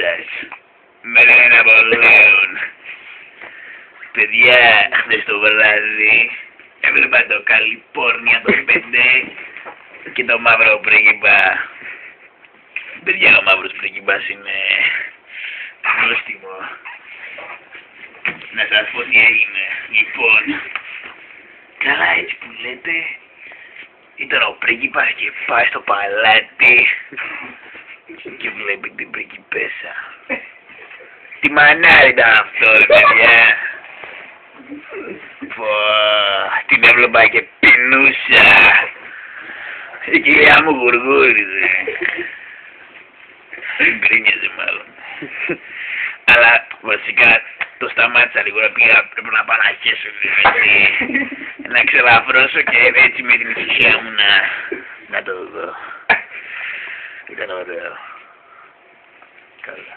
σας. Με λένε Απολλέον. Παιδιά, χθες το βράδυ έβλεπα το Καλιφόρνια το 5 και το μαύρο πρίγκιπα. Παιδιά, ο μαύρος πρίγκιπας είναι νόστιμο. Να σας πω τι έγινε. Λοιπόν, καλά έτσι που λέτε, ήταν ο πρίγκιπας και πάει στο παλάτι και βλέπει την πριγκιπέσα. Τι μανάρι ήταν αυτό, ρε παιδιά. Πω, την έβλεπα και πεινούσα. Η κυρία μου γουργούριζε. Γκρίνιαζε μάλλον. Αλλά βασικά το σταμάτησα λίγο, πρέπει να πάω να χέσω να ξελαφρώσω και έτσι με την ησυχία μου να το δω. Ήταν ωραίο. Καλά.